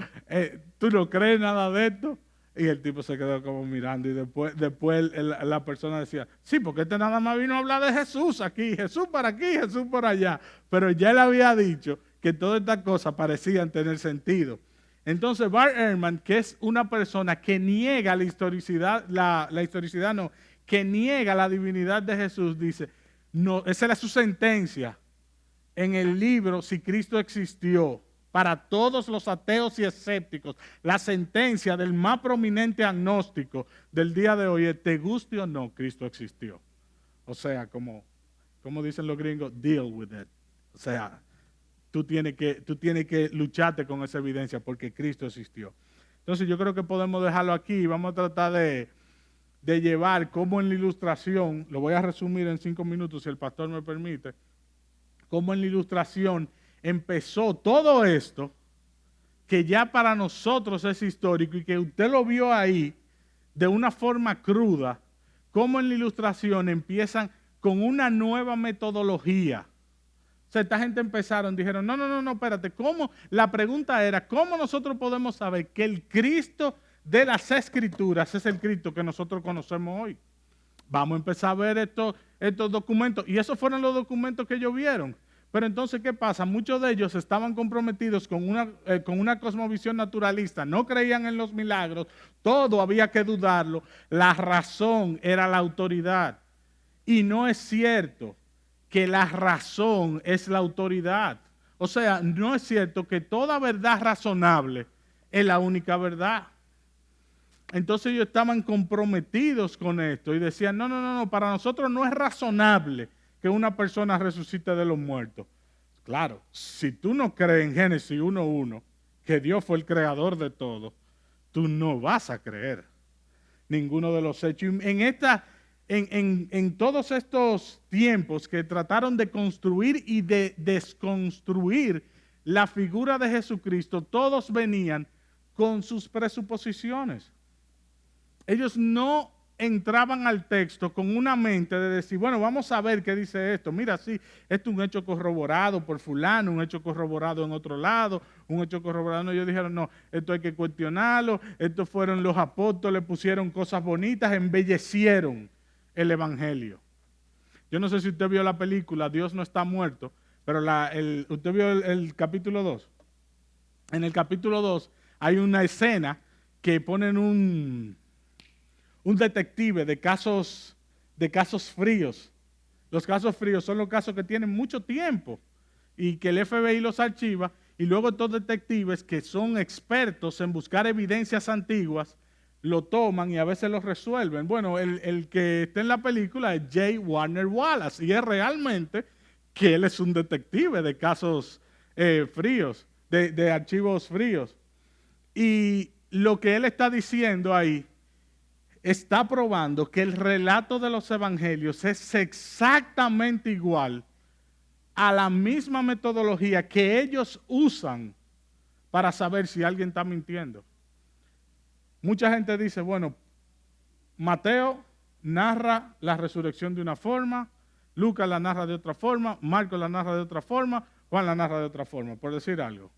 ¿tú no crees nada de esto? Y el tipo se quedó como mirando y después la persona decía, sí, porque este nada más vino a hablar de Jesús aquí, Jesús para aquí, Jesús por allá. Pero ya él había dicho que todas estas cosas parecían tener sentido. Entonces Bart Ehrman, que es una persona que niega la historicidad, que niega la divinidad de Jesús, dice, no, esa era su sentencia en el libro Si Cristo Existió. Para todos los ateos y escépticos, la sentencia del más prominente agnóstico del día de hoy es, te guste o no, Cristo existió. O sea, como dicen los gringos, deal with it. O sea, tú tienes que lucharte con esa evidencia porque Cristo existió. Entonces yo creo que podemos dejarlo aquí y vamos a tratar de llevar como en la ilustración, lo voy a resumir en 5 minutos si el pastor me permite, como en la ilustración empezó todo esto, que ya para nosotros es histórico y que usted lo vio ahí de una forma cruda, como en la ilustración empiezan con una nueva metodología. O sea, esta gente dijeron, no, espérate, ¿cómo? La pregunta era, ¿cómo nosotros podemos saber que el Cristo de las Escrituras es el Cristo que nosotros conocemos hoy? Vamos a empezar a ver estos documentos, y esos fueron los documentos que ellos vieron. Pero entonces, ¿qué pasa? Muchos de ellos estaban comprometidos con una cosmovisión naturalista, no creían en los milagros, todo había que dudarlo, la razón era la autoridad. Y no es cierto que la razón es la autoridad. O sea, no es cierto que toda verdad razonable es la única verdad. Entonces ellos estaban comprometidos con esto y decían, no, para nosotros no es razonable que una persona resucite de los muertos. Claro, si tú no crees en Génesis 1:1, que Dios fue el creador de todo, tú no vas a creer ninguno de los hechos. En todos estos tiempos que trataron de construir y de desconstruir la figura de Jesucristo, todos venían con sus presuposiciones. Ellos no entraban al texto con una mente de decir, bueno, vamos a ver qué dice esto. Mira, sí, esto es un hecho corroborado por fulano, un hecho corroborado en otro lado, un hecho corroborado. No, ellos dijeron, no, esto hay que cuestionarlo. Estos fueron los apóstoles, pusieron cosas bonitas, embellecieron el evangelio. Yo no sé si usted vio la película Dios no está muerto, pero usted vio el capítulo 2. En el capítulo 2 hay una escena que ponen un detective de casos fríos. Los casos fríos son los casos que tienen mucho tiempo y que el FBI los archiva, y luego estos detectives que son expertos en buscar evidencias antiguas lo toman y a veces lo resuelven. Bueno, el que está en la película es J. Warner Wallace, y es realmente que él es un detective de casos fríos, de archivos fríos. Y lo que él está diciendo ahí está probando que el relato de los evangelios es exactamente igual a la misma metodología que ellos usan para saber si alguien está mintiendo. Mucha gente dice, bueno, Mateo narra la resurrección de una forma, Lucas la narra de otra forma, Marcos la narra de otra forma, Juan la narra de otra forma, por decir algo.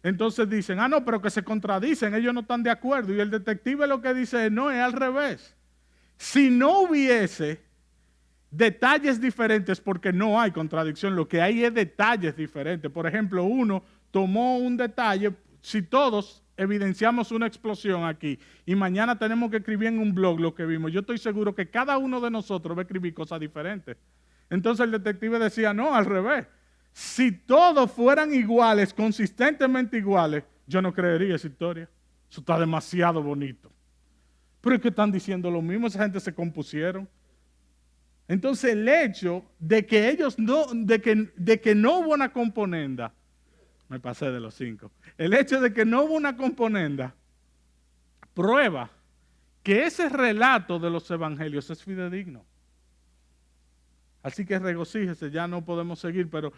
Entonces dicen, no, pero que se contradicen, ellos no están de acuerdo. Y el detective lo que dice no, es al revés. Si no hubiese detalles diferentes, porque no hay contradicción, lo que hay es detalles diferentes. Por ejemplo, uno tomó un detalle, si todos evidenciamos una explosión aquí y mañana tenemos que escribir en un blog lo que vimos, yo estoy seguro que cada uno de nosotros va a escribir cosas diferentes. Entonces el detective decía, no, al revés. Si todos fueran iguales, consistentemente iguales, yo no creería esa historia. Eso está demasiado bonito. Pero es que están diciendo lo mismo, esa gente se compusieron. Entonces el hecho de que ellos no, de que no hubo una componenda, me pasé de los 5, el hecho de que no hubo una componenda, prueba que ese relato de los evangelios es fidedigno. Así que regocíjese, ya no podemos seguir, pero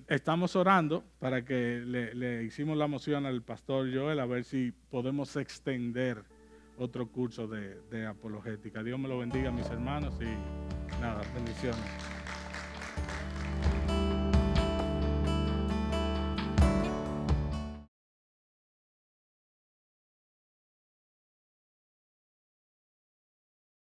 estamos orando para que le hicimos la moción al pastor Joel a ver si podemos extender otro curso de apologética. Dios me lo bendiga, mis hermanos, y nada, bendiciones.